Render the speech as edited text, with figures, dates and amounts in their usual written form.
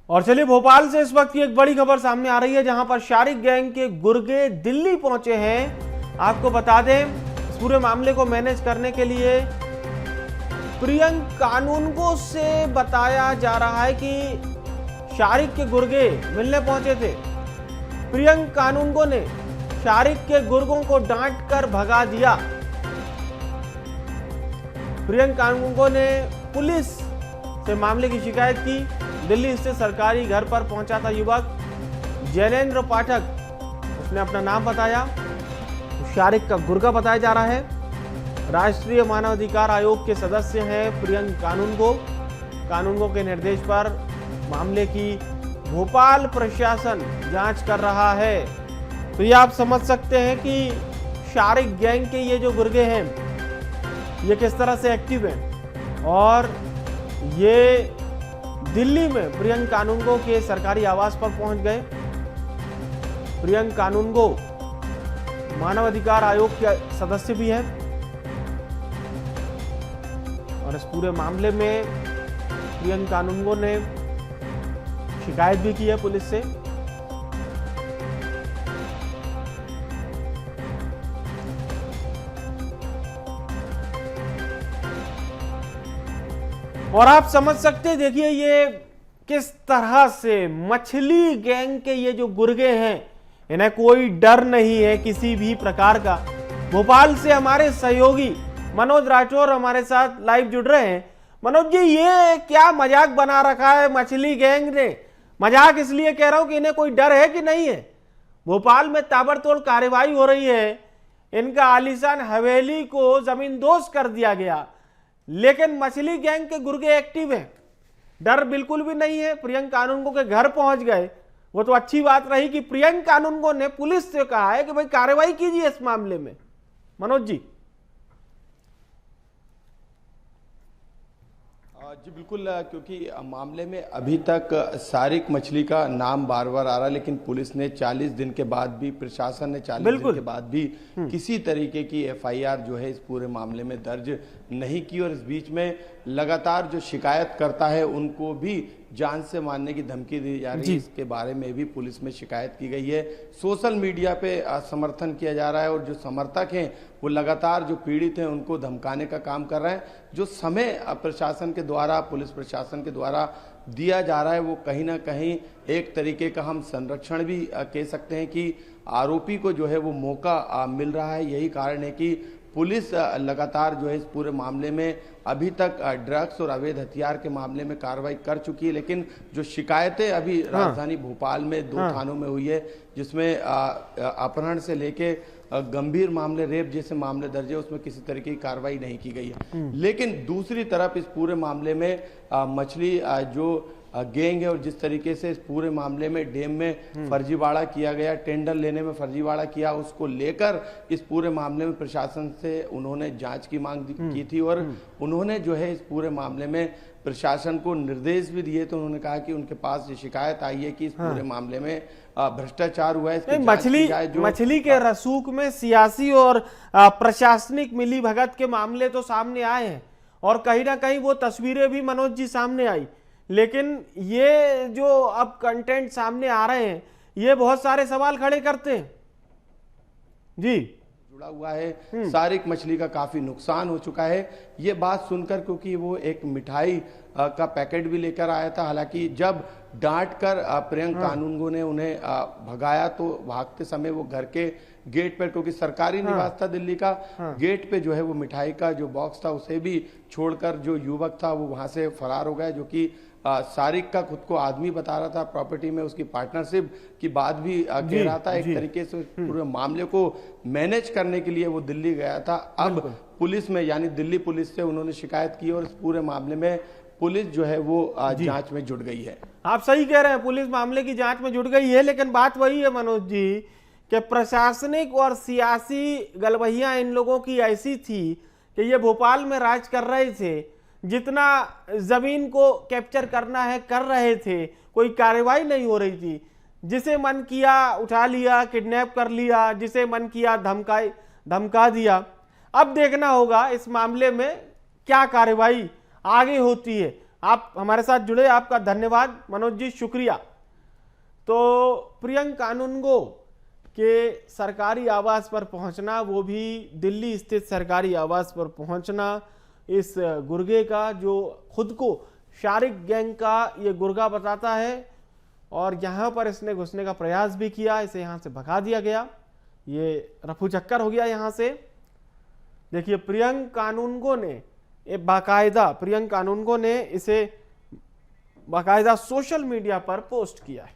और चलिए भोपाल से इस वक्त की एक बड़ी खबर सामने आ रही है, जहां पर शारिक गैंग के गुर्गे दिल्ली पहुंचे हैं। आपको बता दें, इस पूरे मामले को मैनेज करने के लिए प्रियंक कानूनगो से बताया जा रहा है कि शारिक के गुर्गे मिलने पहुंचे थे। प्रियंक कानूनगो ने शारिक के गुर्गों को डांट कर भगा दिया। प्रियंक कानूनगो ने पुलिस से मामले की शिकायत की। दिल्ली स्थित सरकारी घर पर पहुंचा था युवक जैनेन्द्र पाठक, उसने अपना नाम बताया, शारिक का गुर्गा बताया जा रहा है। राष्ट्रीय मानवाधिकार आयोग के सदस्य हैं प्रियंक कानूनगो के निर्देश पर मामले की भोपाल प्रशासन जांच कर रहा है। तो ये आप समझ सकते हैं कि शारिक गैंग के ये जो गुर्गे हैं ये किस तरह से एक्टिव हैं, और ये दिल्ली में प्रियंक कानूनगो के सरकारी आवास पर पहुंच गए। प्रियंक कानूनगो मानवाधिकार आयोग के सदस्य भी हैं और इस पूरे मामले में प्रियंक कानूनगो ने शिकायत भी की है पुलिस से। और आप समझ सकते हैं, देखिए ये किस तरह से मछली गैंग के ये जो गुर्गे हैं, इन्हें कोई डर नहीं है किसी भी प्रकार का। भोपाल से हमारे सहयोगी मनोज राठौर हमारे साथ लाइव जुड़ रहे हैं। मनोज जी, ये क्या मजाक बना रखा है मछली गैंग ने? मजाक इसलिए कह रहा हूं कि इन्हें कोई डर है कि नहीं है? भोपाल में ताबड़तोड़ कार्रवाई हो रही है, इनका आलीशान हवेली को जमींदोज कर दिया गया, लेकिन मछली गैंग के गुर्गे एक्टिव हैं, डर बिल्कुल भी नहीं है। प्रियंक कानूनगो के घर पहुंच गए, वो तो अच्छी बात रही कि प्रियंक कानूनगो ने पुलिस से कहा है कि भाई कार्रवाई कीजिए इस मामले में। मनोज जी। जी बिल्कुल, क्योंकि मामले में अभी तक शारिक मछली का नाम बार बार आ रहा है, लेकिन पुलिस ने 40 दिन के बाद भी, प्रशासन ने 40 दिन के बाद भी किसी तरीके की एफआईआर जो है इस पूरे मामले में दर्ज नहीं की। और इस बीच में लगातार जो शिकायत करता है उनको भी जान से मारने की धमकी दी जा रही है। इसके बारे में भी पुलिस में शिकायत की गई है। सोशल मीडिया पे समर्थन किया जा रहा है और जो समर्थक हैं वो लगातार जो पीड़ित हैं उनको धमकाने का काम कर रहे हैं। जो समय प्रशासन के द्वारा, पुलिस प्रशासन के द्वारा दिया जा रहा है, वो कहीं ना कहीं एक तरीके का हम संरक्षण भी कह सकते हैं कि आरोपी को जो है वो मौका मिल रहा है। यही कारण है कि पुलिस लगातार जो है इस पूरे मामले में अभी तक ड्रग्स और अवैध हथियार के मामले में कार्रवाई कर चुकी है, लेकिन जो शिकायतें अभी राजधानी भोपाल में 2 थानों में हुई है, जिसमें अपहरण से लेके गंभीर मामले, रेप जैसे मामले दर्ज है, उसमें किसी तरीके की कार्रवाई नहीं की गई है। लेकिन दूसरी तरफ इस पूरे मामले में मछली जो गैंग है और जिस तरीके से इस पूरे मामले में डैम में फर्जीवाड़ा किया गया, टेंडर लेने में फर्जीवाड़ा किया, उसको लेकर इस पूरे मामले में प्रशासन से उन्होंने जांच की मांग की थी और उन्होंने जो है इस पूरे मामले में प्रशासन को निर्देश भी दिए। तो उन्होंने कहा कि उनके पास ये शिकायत आई है कि इस पूरे मामले में भ्रष्टाचार हुआ है। मछली के रसूख में सियासी और प्रशासनिक मिलीभगत के मामले तो सामने आए हैं और कहीं ना कहीं वो तस्वीरें भी मनोज जी सामने आई, लेकिन ये जो अब कंटेंट सामने आ रहे हैं ये बहुत सारे सवाल खड़े करते हैं। जी, जुड़ा हुआ है, शारिक मछली का काफी नुकसान हो चुका है। ये बात सुनकर, क्योंकि वो एक मिठाई का पैकेट भी लेकर आया था, हालांकि जब डांट कर प्रियंक कानूनगो ने उन्हें भगाया तो भागते समय वो घर के गेट पर, क्योंकि सरकारी निवास था दिल्ली का, गेट पे जो है वो मिठाई का जो बॉक्स था उसे भी छोड़कर जो युवक था वो वहां से फरार हो गया। जो कि शारिक का खुद को आदमी बता रहा था, प्रॉपर्टी में उसकी पार्टनरशिप की बात भी कह रहा था। एक तरीके से पूरे मामले को मैनेज करने के लिए वो दिल्ली गया था। अब पुलिस में, यानी दिल्ली पुलिस से उन्होंने शिकायत की और इस पूरे मामले में पुलिस जो है वो जांच में जुट गई है। आप सही कह रहे हैं, पुलिस मामले की जांच में जुट गई है, लेकिन बात वही है मनोज जी कि प्रशासनिक और सियासी गलबहियां इन लोगों की ऐसी थी कि ये भोपाल में राज कर रहे थे, जितना जमीन को कैप्चर करना है कर रहे थे, कोई कार्रवाई नहीं हो रही थी। जिसे मन किया उठा लिया, किडनैप कर लिया, जिसे मन किया धमका दिया। अब देखना होगा इस मामले में क्या कार्रवाई आगे होती है। आप हमारे साथ जुड़े, आपका धन्यवाद मनोज जी, शुक्रिया। तो प्रियंक कानूनगो के सरकारी आवास पर पहुंचना, वो भी दिल्ली स्थित सरकारी आवास पर पहुंचना, इस गुर्गे का जो खुद को शारिक गैंग का ये गुर्गा बताता है, और यहाँ पर इसने घुसने का प्रयास भी किया, इसे यहाँ से भगा दिया गया, ये रफू चक्कर हो गया यहाँ से। देखिए प्रियंक कानूनगो ने प्रियंक कानूनगो ने इसे बाकायदा सोशल मीडिया पर पोस्ट किया है।